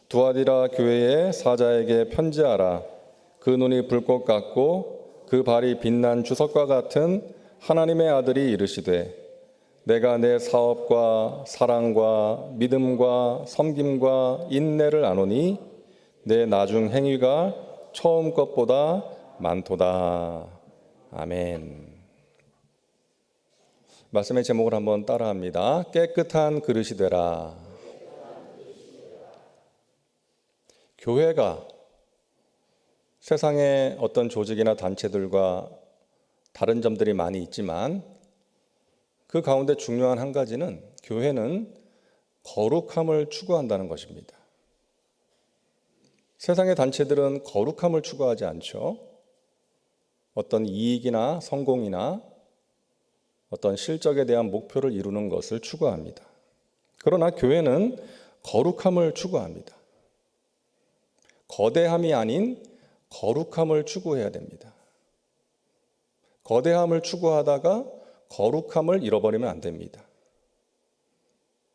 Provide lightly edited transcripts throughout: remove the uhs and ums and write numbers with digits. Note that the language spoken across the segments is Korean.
두아디라 교회의 사자에게 편지하라. 그 눈이 불꽃 같고 그 발이 빛난 주석과 같은 하나님의 아들이 이르시되 내가 내 사업과 사랑과 믿음과 섬김과 인내를 아노니 내 나중 행위가 처음 것보다 많도다. 아멘. 말씀의 제목을 한번 따라합니다. 깨끗한 그릇이 되라. 교회가 세상에 어떤 조직이나 단체들과 다른 점들이 많이 있지만 그 가운데 중요한 한 가지는 교회는 거룩함을 추구한다는 것입니다. 세상의 단체들은 거룩함을 추구하지 않죠. 어떤 이익이나 성공이나 어떤 실적에 대한 목표를 이루는 것을 추구합니다. 그러나 교회는 거룩함을 추구합니다. 거대함이 아닌 거룩함을 추구해야 됩니다. 거대함을 추구하다가 거룩함을 잃어버리면 안 됩니다.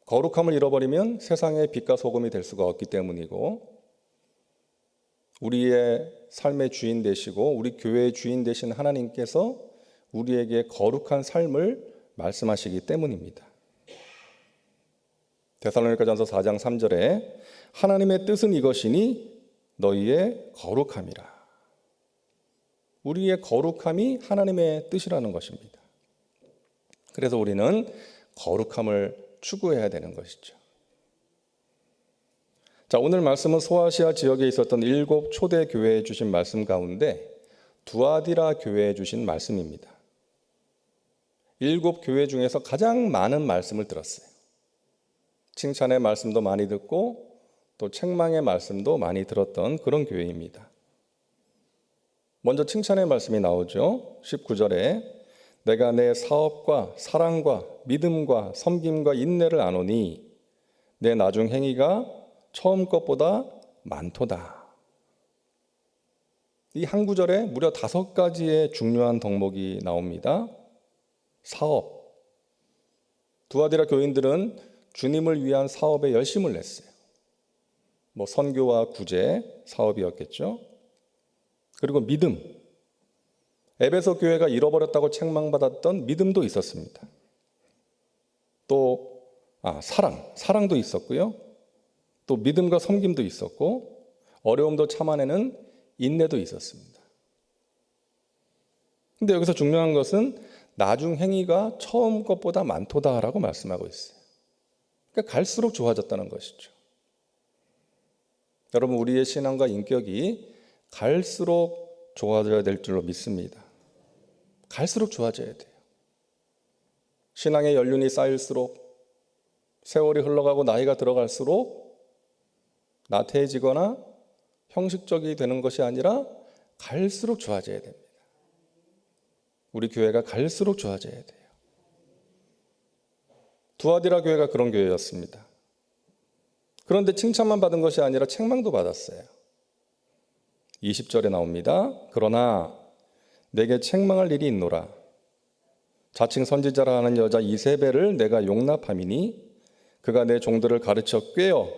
거룩함을 잃어버리면 세상의 빛과 소금이 될 수가 없기 때문이고 우리의 삶의 주인 되시고 우리 교회의 주인 되신 하나님께서 우리에게 거룩한 삶을 말씀하시기 때문입니다. 데살로니가전서 4장 3절에 하나님의 뜻은 이것이니 너희의 거룩함이라. 우리의 거룩함이 하나님의 뜻이라는 것입니다. 그래서 우리는 거룩함을 추구해야 되는 것이죠. 자, 오늘 말씀은 소아시아 지역에 있었던 7 초대 교회에 주신 말씀 가운데 두아디라 교회에 주신 말씀입니다. 7 교회 중에서 가장 많은 말씀을 들었어요. 칭찬의 말씀도 많이 듣고 또 책망의 말씀도 많이 들었던 그런 교회입니다. 먼저 칭찬의 말씀이 나오죠. 19절에 내가 내 사업과 사랑과 믿음과 섬김과 인내를 아노니 내 나중 행위가 처음 것보다 많도다. 이 한 구절에 무려 5가지의 중요한 덕목이 나옵니다. 사업. 두아디라 교인들은 주님을 위한 사업에 열심을 냈어요. 선교와 구제 사업이었겠죠. 그리고 믿음. 에베소 교회가 잃어버렸다고 책망받았던 믿음도 있었습니다. 또 사랑도 있었고요. 또 믿음과 섬김도 있었고 어려움도 참아내는 인내도 있었습니다. 근데 여기서 중요한 것은 나중 행위가 처음 것보다 많도다라고 말씀하고 있어요. 그러니까 갈수록 좋아졌다는 것이죠. 여러분, 우리의 신앙과 인격이 갈수록 좋아져야 될 줄로 믿습니다. 갈수록 좋아져야 돼요. 신앙의 연륜이 쌓일수록 세월이 흘러가고 나이가 들어갈수록 나태해지거나 형식적이 되는 것이 아니라 갈수록 좋아져야 됩니다. 우리 교회가 갈수록 좋아져야 돼요. 두아디라 교회가 그런 교회였습니다. 그런데 칭찬만 받은 것이 아니라 책망도 받았어요. 20절에 나옵니다. 그러나 내게 책망할 일이 있노라. 자칭 선지자라 하는 여자 이세벨을 내가 용납함이니 그가 내 종들을 가르쳐 꿰어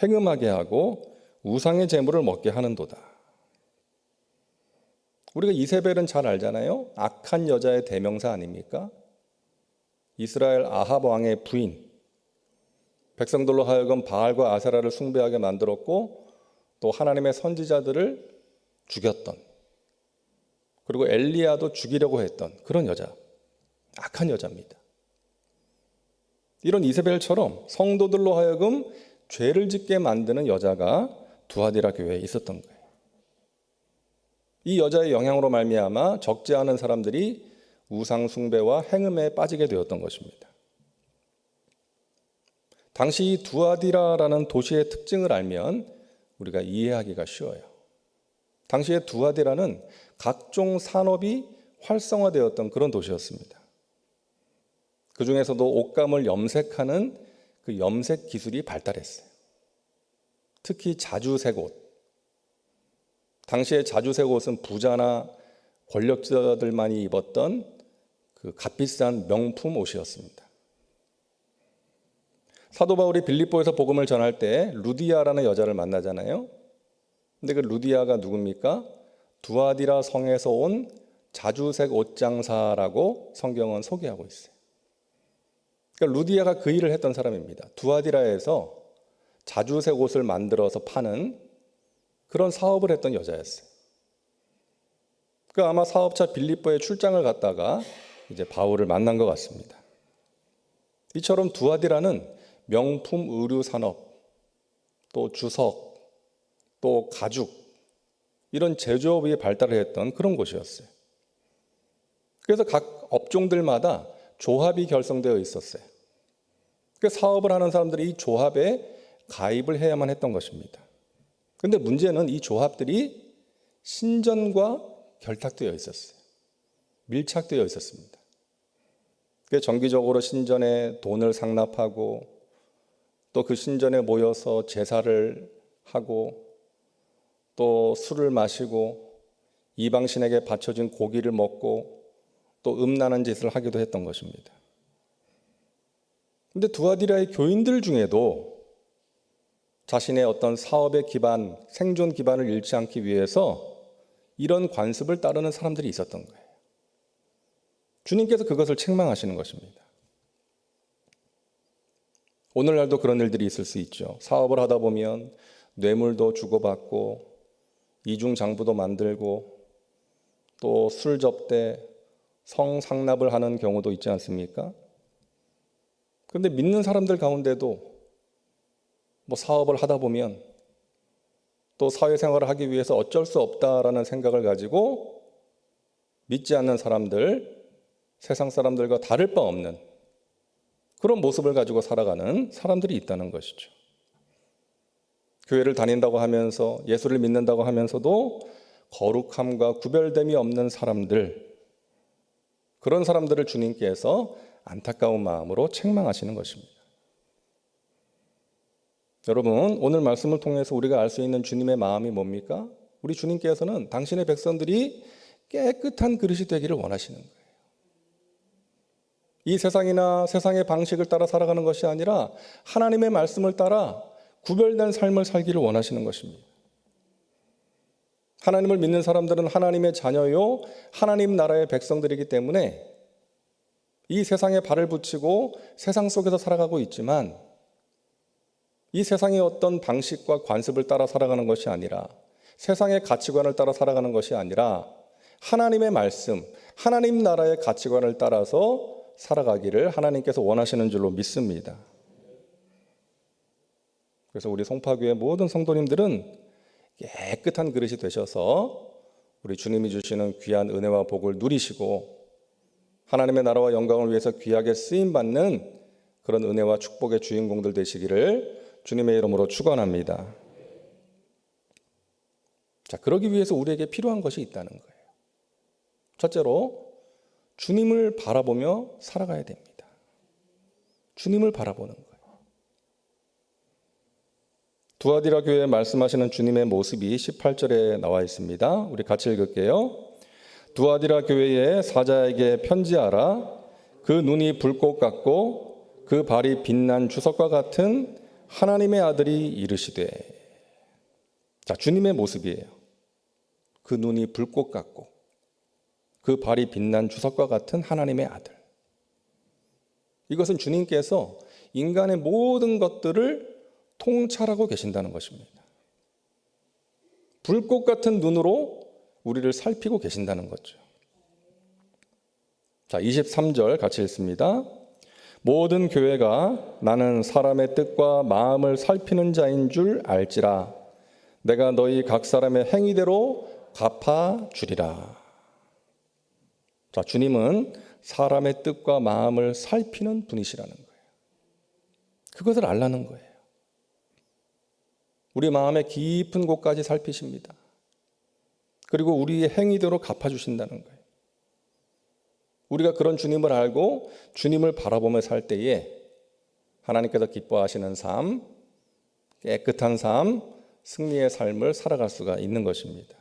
행음하게 하고 우상의 제물을 먹게 하는도다. 우리가 이세벨은 잘 알잖아요. 악한 여자의 대명사 아닙니까? 이스라엘 아합 왕의 부인. 백성들로 하여금 바알과 아세라를 숭배하게 만들었고 또 하나님의 선지자들을 죽였던, 그리고 엘리야도 죽이려고 했던 그런 여자, 악한 여자입니다. 이런 이세벨처럼 성도들로 하여금 죄를 짓게 만드는 여자가 두아디라 교회에 있었던 거예요. 이 여자의 영향으로 말미암아 적지 않은 사람들이 우상 숭배와 행음에 빠지게 되었던 것입니다. 당시 이 두아디라라는 도시의 특징을 알면 우리가 이해하기가 쉬워요. 당시에 두아디라는 각종 산업이 활성화되었던 그런 도시였습니다. 그 중에서도 옷감을 염색하는 그 염색 기술이 발달했어요. 특히 자주색 옷. 당시에 자주색 옷은 부자나 권력자들만이 입었던 그 값비싼 명품 옷이었습니다. 사도 바울이 빌립보에서 복음을 전할 때 루디아라는 여자를 만나잖아요. 근데 그 루디아가 누굽니까? 두아디라 성에서 온 자주색 옷장사라고 성경은 소개하고 있어요. 그러니까 루디아가 그 일을 했던 사람입니다. 두아디라에서 자주색 옷을 만들어서 파는 그런 사업을 했던 여자였어요. 그러니까 아마 사업차 빌립보에 출장을 갔다가 이제 바울을 만난 것 같습니다. 이처럼 두아디라는 명품 의류 산업, 또 주석, 또 가죽 이런 제조업이 발달을 했던 그런 곳이었어요. 그래서 각 업종들마다 조합이 결성되어 있었어요. 그 사업을 하는 사람들이 이 조합에 가입을 해야만 했던 것입니다. 그런데 문제는 이 조합들이 신전과 결탁되어 있었어요. 밀착되어 있었습니다. 그래서 정기적으로 신전에 돈을 상납하고 또 그 신전에 모여서 제사를 하고 또 술을 마시고 이방신에게 바쳐진 고기를 먹고 또 음란한 짓을 하기도 했던 것입니다. 그런데 두아디라의 교인들 중에도 자신의 어떤 사업의 기반, 생존 기반을 잃지 않기 위해서 이런 관습을 따르는 사람들이 있었던 거예요. 주님께서 그것을 책망하시는 것입니다. 오늘날도 그런 일들이 있을 수 있죠. 사업을 하다 보면 뇌물도 주고받고 이중장부도 만들고 또 술 접대, 성상납을 하는 경우도 있지 않습니까? 그런데 믿는 사람들 가운데도 사업을 하다 보면 또 사회생활을 하기 위해서 어쩔 수 없다라는 생각을 가지고 믿지 않는 사람들, 세상 사람들과 다를 바 없는 그런 모습을 가지고 살아가는 사람들이 있다는 것이죠. 교회를 다닌다고 하면서 예수를 믿는다고 하면서도 거룩함과 구별됨이 없는 사람들, 그런 사람들을 주님께서 안타까운 마음으로 책망하시는 것입니다. 여러분, 오늘 말씀을 통해서 우리가 알 수 있는 주님의 마음이 뭡니까? 우리 주님께서는 당신의 백성들이 깨끗한 그릇이 되기를 원하시는 거예요. 이 세상이나 세상의 방식을 따라 살아가는 것이 아니라 하나님의 말씀을 따라 구별된 삶을 살기를 원하시는 것입니다. 하나님을 믿는 사람들은 하나님의 자녀요, 하나님 나라의 백성들이기 때문에 이 세상에 발을 붙이고 세상 속에서 살아가고 있지만 이 세상의 어떤 방식과 관습을 따라 살아가는 것이 아니라 세상의 가치관을 따라 살아가는 것이 아니라 하나님의 말씀, 하나님 나라의 가치관을 따라서 살아가기를 하나님께서 원하시는 줄로 믿습니다. 그래서 우리 송파교회 모든 성도님들은 깨끗한 그릇이 되셔서 우리 주님이 주시는 귀한 은혜와 복을 누리시고 하나님의 나라와 영광을 위해서 귀하게 쓰임받는 그런 은혜와 축복의 주인공들 되시기를 주님의 이름으로 축원합니다. 자, 그러기 위해서 우리에게 필요한 것이 있다는 거예요. 첫째로 주님을 바라보며 살아가야 됩니다. 주님을 바라보는 거예요. 두아디라 교회에 말씀하시는 주님의 모습이 18절에 나와 있습니다. 우리 같이 읽을게요. 두아디라 교회의 사자에게 편지하라. 그 눈이 불꽃 같고 그 발이 빛난 주석과 같은 하나님의 아들이 이르시되. 자, 주님의 모습이에요. 그 눈이 불꽃 같고 그 발이 빛난 주석과 같은 하나님의 아들. 이것은 주님께서 인간의 모든 것들을 통찰하고 계신다는 것입니다. 불꽃 같은 눈으로 우리를 살피고 계신다는 거죠. 자, 23절 같이 읽습니다. 모든 교회가 나는 사람의 뜻과 마음을 살피는 자인 줄 알지라. 내가 너희 각 사람의 행위대로 갚아 주리라. 자, 주님은 사람의 뜻과 마음을 살피는 분이시라는 거예요. 그것을 알라는 거예요. 우리 마음의 깊은 곳까지 살피십니다. 그리고 우리의 행위대로 갚아주신다는 거예요. 우리가 그런 주님을 알고 주님을 바라보며 살 때에 하나님께서 기뻐하시는 삶, 깨끗한 삶, 승리의 삶을 살아갈 수가 있는 것입니다.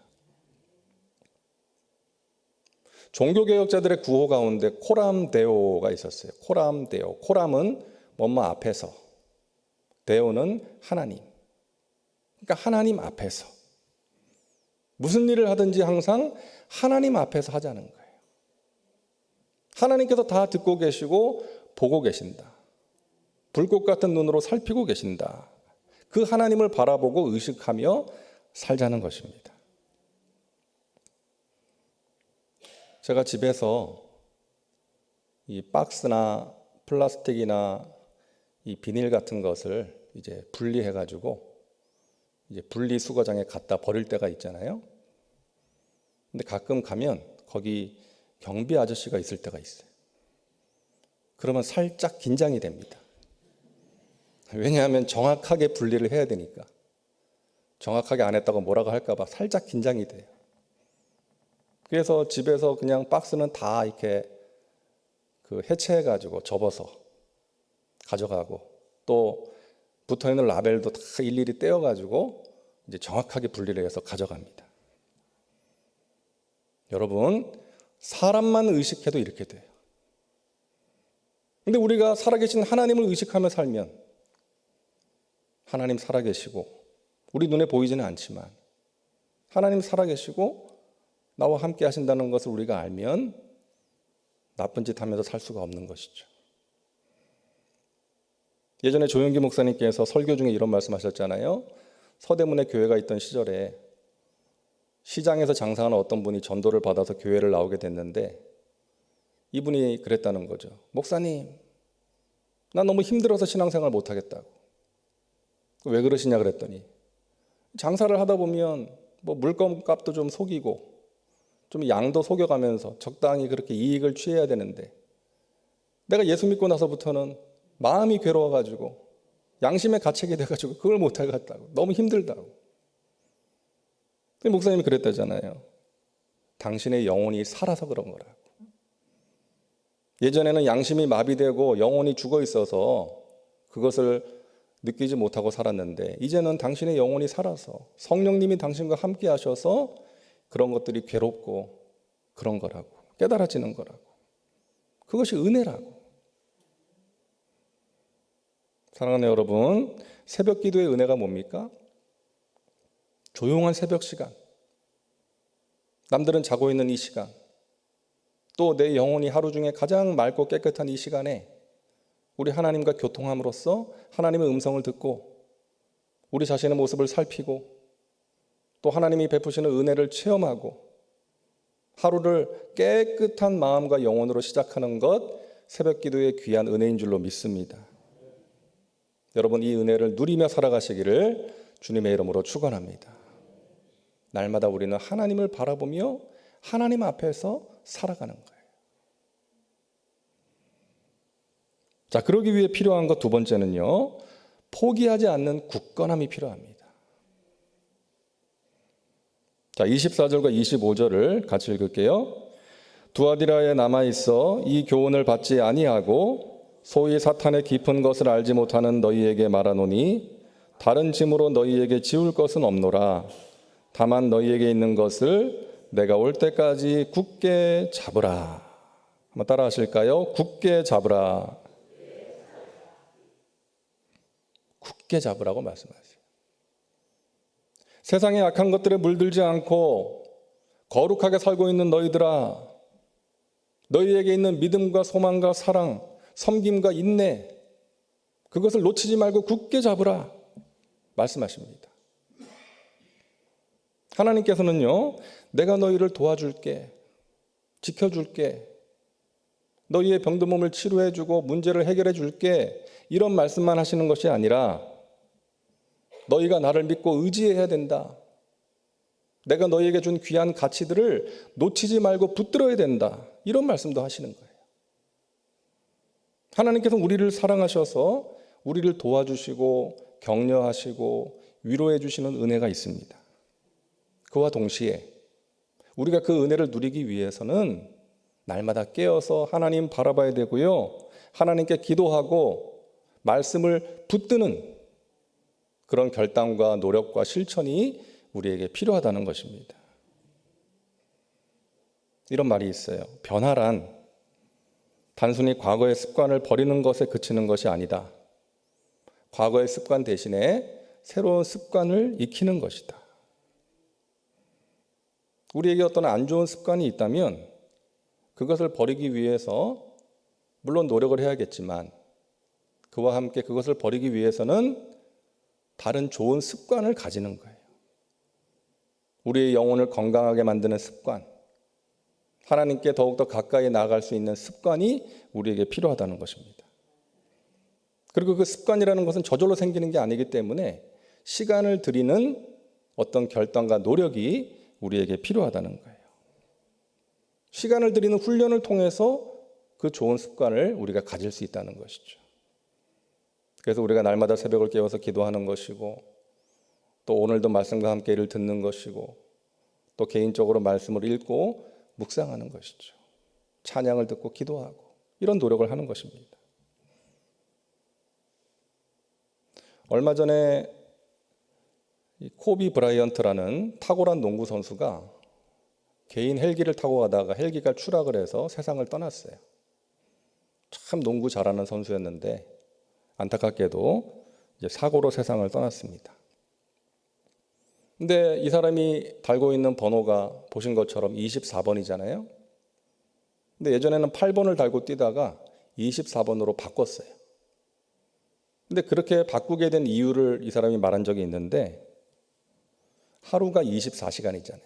종교개혁자들의 구호 가운데 코람 데오가 있었어요. 코람 데오. 코람은 뭐뭐 앞에서, 대오는 하나님. 그러니까 하나님 앞에서 무슨 일을 하든지 항상 하나님 앞에서 하자는 거예요. 하나님께서 다 듣고 계시고 보고 계신다. 불꽃 같은 눈으로 살피고 계신다. 그 하나님을 바라보고 의식하며 살자는 것입니다. 제가 집에서 이 박스나 플라스틱이나 이 비닐 같은 것을 이제 분리해가지고 이제 분리수거장에 갖다 버릴 때가 있잖아요. 근데 가끔 가면 거기 경비 아저씨가 있을 때가 있어요. 그러면 살짝 긴장이 됩니다. 왜냐하면 정확하게 분리를 해야 되니까. 정확하게 안 했다고 뭐라고 할까 봐 살짝 긴장이 돼요. 그래서 집에서 그냥 박스는 다 이렇게 해체해가지고 접어서 가져가고 또 붙어있는 라벨도 다 일일이 떼어가지고 이제 정확하게 분리를 해서 가져갑니다. 여러분, 사람만 의식해도 이렇게 돼요. 근데 우리가 살아계신 하나님을 의식하며 살면 하나님 살아계시고 우리 눈에 보이지는 않지만 하나님 살아계시고 나와 함께 하신다는 것을 우리가 알면 나쁜 짓 하면서 살 수가 없는 것이죠. 예전에 조용기 목사님께서 설교 중에 이런 말씀하셨잖아요. 서대문에 교회가 있던 시절에 시장에서 장사하는 어떤 분이 전도를 받아서 교회를 나오게 됐는데 이분이 그랬다는 거죠. 목사님, 나 너무 힘들어서 신앙생활 못하겠다고. 왜 그러시냐 그랬더니 장사를 하다 보면 뭐 물건값도 좀 속이고 좀 양도 속여가면서 적당히 그렇게 이익을 취해야 되는데 내가 예수 믿고 나서부터는 마음이 괴로워가지고 양심의 가책이 돼가지고 그걸 못하겠다고. 너무 힘들다고. 목사님이 그랬다잖아요. 당신의 영혼이 살아서 그런 거라고. 예전에는 양심이 마비되고 영혼이 죽어 있어서 그것을 느끼지 못하고 살았는데 이제는 당신의 영혼이 살아서 성령님이 당신과 함께 하셔서 그런 것들이 괴롭고 그런 거라고. 깨달아지는 거라고. 그것이 은혜라고. 사랑하는 여러분, 새벽 기도의 은혜가 뭡니까? 조용한 새벽 시간, 남들은 자고 있는 이 시간, 또 내 영혼이 하루 중에 가장 맑고 깨끗한 이 시간에 우리 하나님과 교통함으로써 하나님의 음성을 듣고 우리 자신의 모습을 살피고 또 하나님이 베푸시는 은혜를 체험하고 하루를 깨끗한 마음과 영혼으로 시작하는 것, 새벽 기도의 귀한 은혜인 줄로 믿습니다. 여러분, 이 은혜를 누리며 살아가시기를 주님의 이름으로 축원합니다. 날마다 우리는 하나님을 바라보며 하나님 앞에서 살아가는 거예요. 자, 그러기 위해 필요한 것 두 번째는요, 포기하지 않는 굳건함이 필요합니다. 자, 24절과 25절을 같이 읽을게요. 두아디라에 남아있어 이 교훈을 받지 아니하고 소위 사탄의 깊은 것을 알지 못하는 너희에게 말하노니 다른 짐으로 너희에게 지울 것은 없노라. 다만 너희에게 있는 것을 내가 올 때까지 굳게 잡으라. 한번 따라 하실까요? 굳게 잡으라. 굳게 잡으라고 말씀하세요. 세상의 악한 것들에 물들지 않고 거룩하게 살고 있는 너희들아, 너희에게 있는 믿음과 소망과 사랑, 섬김과 인내, 그것을 놓치지 말고 굳게 잡으라 말씀하십니다. 하나님께서는요, 내가 너희를 도와줄게, 지켜줄게, 너희의 병든 몸을 치료해주고 문제를 해결해줄게, 이런 말씀만 하시는 것이 아니라 너희가 나를 믿고 의지해야 된다. 내가 너희에게 준 귀한 가치들을 놓치지 말고 붙들어야 된다. 이런 말씀도 하시는 거예요. 하나님께서 우리를 사랑하셔서 우리를 도와주시고 격려하시고 위로해 주시는 은혜가 있습니다. 그와 동시에 우리가 그 은혜를 누리기 위해서는 날마다 깨어서 하나님 바라봐야 되고요. 하나님께 기도하고 말씀을 붙드는 그런 결단과 노력과 실천이 우리에게 필요하다는 것입니다. 이런 말이 있어요. 변화란 단순히 과거의 습관을 버리는 것에 그치는 것이 아니다. 과거의 습관 대신에 새로운 습관을 익히는 것이다. 우리에게 어떤 안 좋은 습관이 있다면 그것을 버리기 위해서 물론 노력을 해야겠지만 그와 함께 그것을 버리기 위해서는 다른 좋은 습관을 가지는 거예요. 우리의 영혼을 건강하게 만드는 습관, 하나님께 더욱더 가까이 나아갈 수 있는 습관이 우리에게 필요하다는 것입니다. 그리고 그 습관이라는 것은 저절로 생기는 게 아니기 때문에 시간을 들이는 어떤 결단과 노력이 우리에게 필요하다는 거예요. 시간을 들이는 훈련을 통해서 그 좋은 습관을 우리가 가질 수 있다는 것이죠. 그래서 우리가 날마다 새벽을 깨워서 기도하는 것이고, 또 오늘도 말씀과 함께 이를 듣는 것이고, 또 개인적으로 말씀을 읽고 묵상하는 것이죠. 찬양을 듣고 기도하고 이런 노력을 하는 것입니다. 얼마 전에 코비 브라이언트라는 탁월한 농구 선수가 개인 헬기를 타고 가다가 헬기가 추락을 해서 세상을 떠났어요. 참 농구 잘하는 선수였는데 안타깝게도 이제 사고로 세상을 떠났습니다. 근데 이 사람이 달고 있는 번호가 보신 것처럼 24번이잖아요. 근데 예전에는 8번을 달고 뛰다가 24번으로 바꿨어요. 근데 그렇게 바꾸게 된 이유를 이 사람이 말한 적이 있는데, 하루가 24시간이잖아요.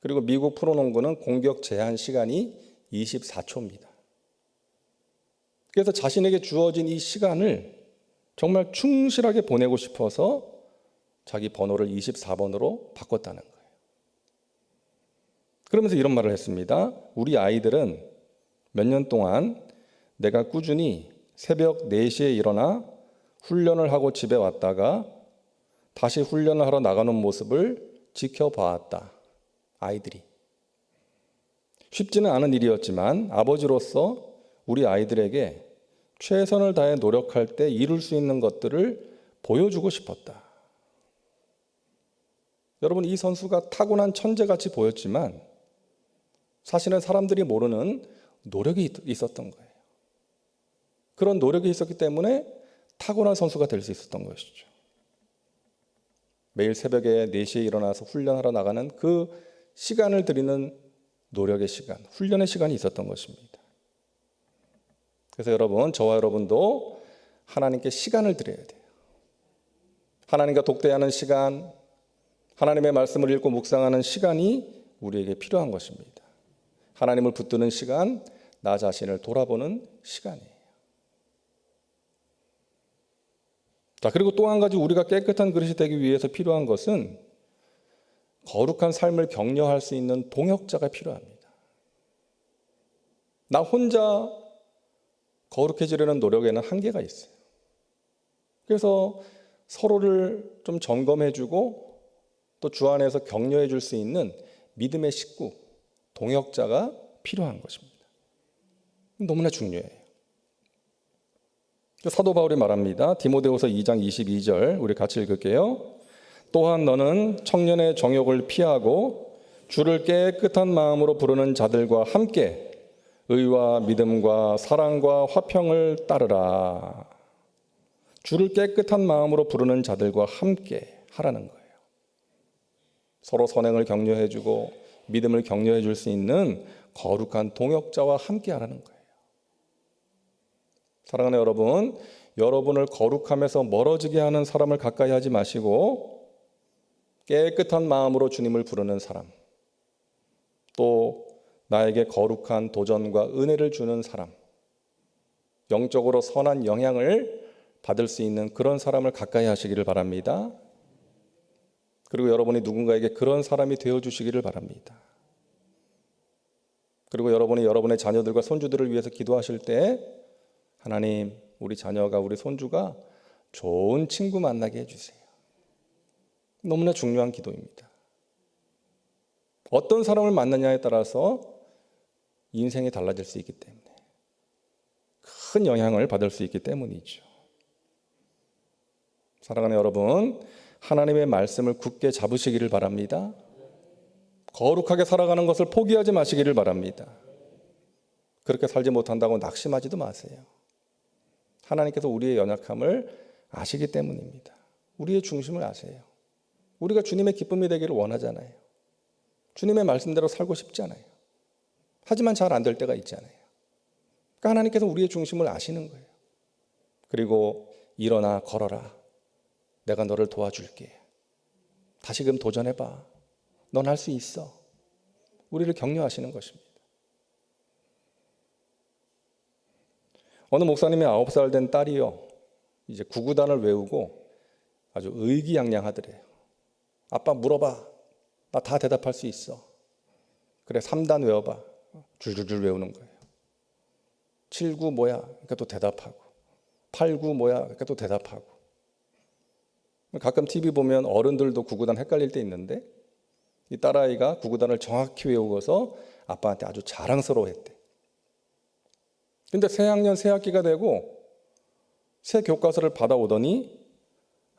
그리고 미국 프로농구는 공격 제한 시간이 24초입니다. 그래서 자신에게 주어진 이 시간을 정말 충실하게 보내고 싶어서 자기 번호를 24번으로 바꿨다는 거예요. 그러면서 이런 말을 했습니다. 우리 아이들은 몇 년 동안 내가 꾸준히 새벽 4시에 일어나 훈련을 하고 집에 왔다가 다시 훈련을 하러 나가는 모습을 지켜봐왔다. 아이들이. 쉽지는 않은 일이었지만 아버지로서 우리 아이들에게 최선을 다해 노력할 때 이룰 수 있는 것들을 보여주고 싶었다. 여러분, 이 선수가 타고난 천재같이 보였지만 사실은 사람들이 모르는 노력이 있었던 거예요. 그런 노력이 있었기 때문에 타고난 선수가 될 수 있었던 것이죠. 매일 새벽에 4시에 일어나서 훈련하러 나가는 그 시간을 들이는 노력의 시간, 훈련의 시간이 있었던 것입니다. 그래서 여러분, 저와 여러분도 하나님께 시간을 드려야 돼요. 하나님과 독대하는 시간, 하나님의 말씀을 읽고 묵상하는 시간이 우리에게 필요한 것입니다. 하나님을 붙드는 시간, 나 자신을 돌아보는 시간이에요. 자, 그리고 또 한 가지 우리가 깨끗한 그릇이 되기 위해서 필요한 것은 거룩한 삶을 격려할 수 있는 동역자가 필요합니다. 나 혼자 거룩해지려는 노력에는 한계가 있어요. 그래서 서로를 좀 점검해주고 또 주 안에서 격려해 줄 수 있는 믿음의 식구, 동역자가 필요한 것입니다. 너무나 중요해요. 사도 바울이 말합니다. 디모데후서 2장 22절 우리 같이 읽을게요. 또한 너는 청년의 정욕을 피하고 주를 깨끗한 마음으로 부르는 자들과 함께 의와 믿음과 사랑과 화평을 따르라. 주를 깨끗한 마음으로 부르는 자들과 함께 하라는 거예요. 서로 선행을 격려해주고 믿음을 격려해 줄 수 있는 거룩한 동역자와 함께 하라는 거예요. 사랑하는 여러분, 여러분을 거룩함에서 멀어지게 하는 사람을 가까이 하지 마시고 깨끗한 마음으로 주님을 부르는 사람, 또 나에게 거룩한 도전과 은혜를 주는 사람, 영적으로 선한 영향을 받을 수 있는 그런 사람을 가까이 하시기를 바랍니다. 그리고 여러분이 누군가에게 그런 사람이 되어주시기를 바랍니다. 그리고 여러분이 여러분의 자녀들과 손주들을 위해서 기도하실 때 하나님, 우리 자녀가, 우리 손주가 좋은 친구 만나게 해주세요. 너무나 중요한 기도입니다. 어떤 사람을 만나냐에 따라서 인생이 달라질 수 있기 때문에, 큰 영향을 받을 수 있기 때문이죠. 사랑하는 여러분, 하나님의 말씀을 굳게 잡으시기를 바랍니다. 거룩하게 살아가는 것을 포기하지 마시기를 바랍니다. 그렇게 살지 못한다고 낙심하지도 마세요. 하나님께서 우리의 연약함을 아시기 때문입니다. 우리의 중심을 아세요. 우리가 주님의 기쁨이 되기를 원하잖아요. 주님의 말씀대로 살고 싶잖아요. 하지만 잘 안 될 때가 있잖아요. 그러니까 하나님께서 우리의 중심을 아시는 거예요. 그리고 일어나 걸어라. 내가 너를 도와줄게. 다시금 도전해봐. 넌 할 수 있어. 우리를 격려하시는 것입니다. 어느 목사님의 9살 된 딸이요, 이제 구구단을 외우고 아주 의기양양하더래요. 아빠 물어봐. 나 다 대답할 수 있어. 그래 3단 외워봐. 줄줄줄 외우는 거예요. 79 뭐야? 그러니까 또 대답하고. 89 뭐야? 그러니까 또 대답하고. 가끔 TV 보면 어른들도 구구단 헷갈릴 때 있는데 이 딸아이가 구구단을 정확히 외우고서 아빠한테 아주 자랑스러워했대. 근데 새 학년 새 학기가 되고 새 교과서를 받아오더니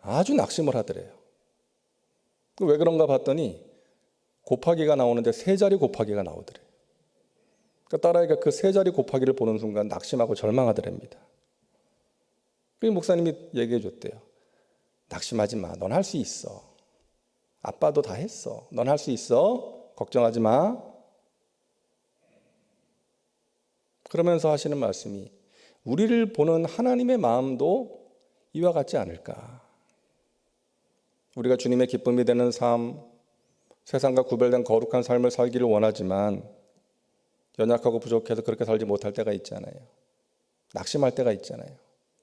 아주 낙심을 하더래요. 왜 그런가 봤더니 곱하기가 나오는데 세 자리 곱하기가 나오더래요. 그러니까 딸아이가 그 세 자리 곱하기를 보는 순간 낙심하고 절망하더랍니다. 그 목사님이 얘기해 줬대요. 낙심하지 마. 넌 할 수 있어. 아빠도 다 했어. 넌 할 수 있어. 걱정하지 마. 그러면서 하시는 말씀이 우리를 보는 하나님의 마음도 이와 같지 않을까. 우리가 주님의 기쁨이 되는 삶, 세상과 구별된 거룩한 삶을 살기를 원하지만 연약하고 부족해서 그렇게 살지 못할 때가 있잖아요. 낙심할 때가 있잖아요.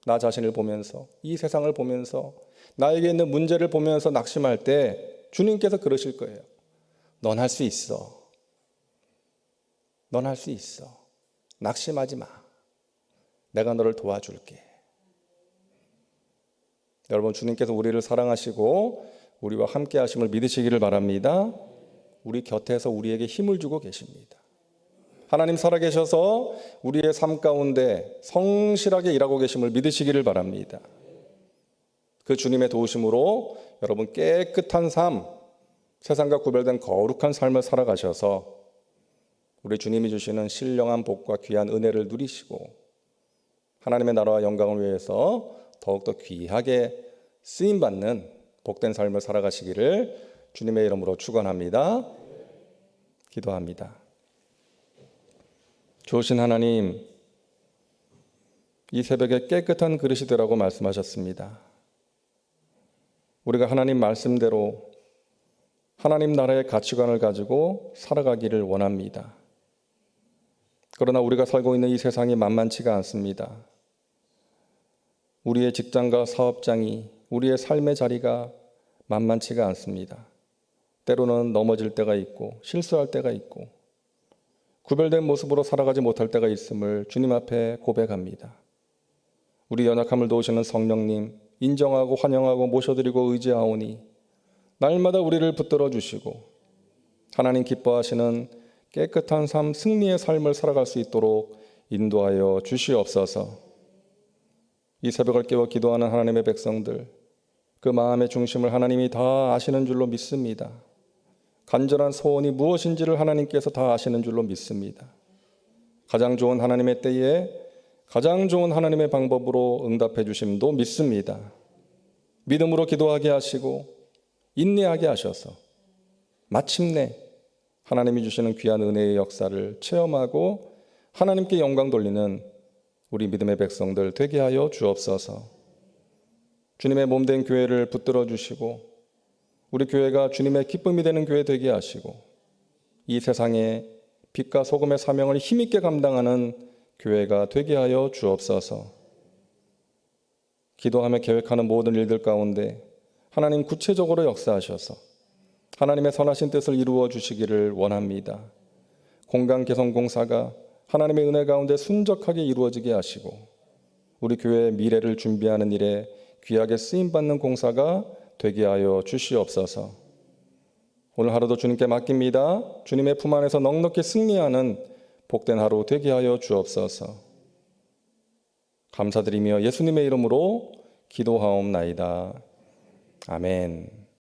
나 자신을 보면서, 이 세상을 보면서, 나에게 있는 문제를 보면서 낙심할 때 주님께서 그러실 거예요. 넌 할 수 있어. 넌 할 수 있어. 낙심하지 마. 내가 너를 도와줄게. 여러분, 주님께서 우리를 사랑하시고 우리와 함께 하심을 믿으시기를 바랍니다. 우리 곁에서 우리에게 힘을 주고 계십니다. 하나님 살아계셔서 우리의 삶 가운데 성실하게 일하고 계심을 믿으시기를 바랍니다. 그 주님의 도우심으로 여러분 깨끗한 삶, 세상과 구별된 거룩한 삶을 살아가셔서 우리 주님이 주시는 신령한 복과 귀한 은혜를 누리시고 하나님의 나라와 영광을 위해서 더욱더 귀하게 쓰임받는 복된 삶을 살아가시기를 주님의 이름으로 축원합니다. 기도합니다. 좋으신 하나님, 이 새벽에 깨끗한 그릇이 되라고 말씀하셨습니다. 우리가 하나님 말씀대로 하나님 나라의 가치관을 가지고 살아가기를 원합니다. 그러나 우리가 살고 있는 이 세상이 만만치가 않습니다. 우리의 직장과 사업장이, 우리의 삶의 자리가 만만치가 않습니다. 때로는 넘어질 때가 있고 실수할 때가 있고 구별된 모습으로 살아가지 못할 때가 있음을 주님 앞에 고백합니다. 우리 연약함을 도우시는 성령님 인정하고 환영하고 모셔드리고 의지하오니 날마다 우리를 붙들어 주시고 하나님 기뻐하시는 깨끗한 삶, 승리의 삶을 살아갈 수 있도록 인도하여 주시옵소서. 이 새벽을 깨워 기도하는 하나님의 백성들, 그 마음의 중심을 하나님이 다 아시는 줄로 믿습니다. 간절한 소원이 무엇인지를 하나님께서 다 아시는 줄로 믿습니다. 가장 좋은 하나님의 때에 가장 좋은 하나님의 방법으로 응답해 주심도 믿습니다. 믿음으로 기도하게 하시고 인내하게 하셔서 마침내 하나님이 주시는 귀한 은혜의 역사를 체험하고 하나님께 영광 돌리는 우리 믿음의 백성들 되게 하여 주옵소서. 주님의 몸된 교회를 붙들어 주시고 우리 교회가 주님의 기쁨이 되는 교회 되게 하시고 이 세상에 빛과 소금의 사명을 힘있게 감당하는 교회가 되게 하여 주옵소서. 기도하며 계획하는 모든 일들 가운데 하나님 구체적으로 역사하셔서 하나님의 선하신 뜻을 이루어 주시기를 원합니다. 공간 개선 공사가 하나님의 은혜 가운데 순적하게 이루어지게 하시고 우리 교회의 미래를 준비하는 일에 귀하게 쓰임받는 공사가 되게 하여 주시옵소서. 오늘 하루도 주님께 맡깁니다. 주님의 품 안에서 넉넉히 승리하는 복된 하루 되게 하여 주옵소서. 감사드리며 예수님의 이름으로 기도하옵나이다. 아멘.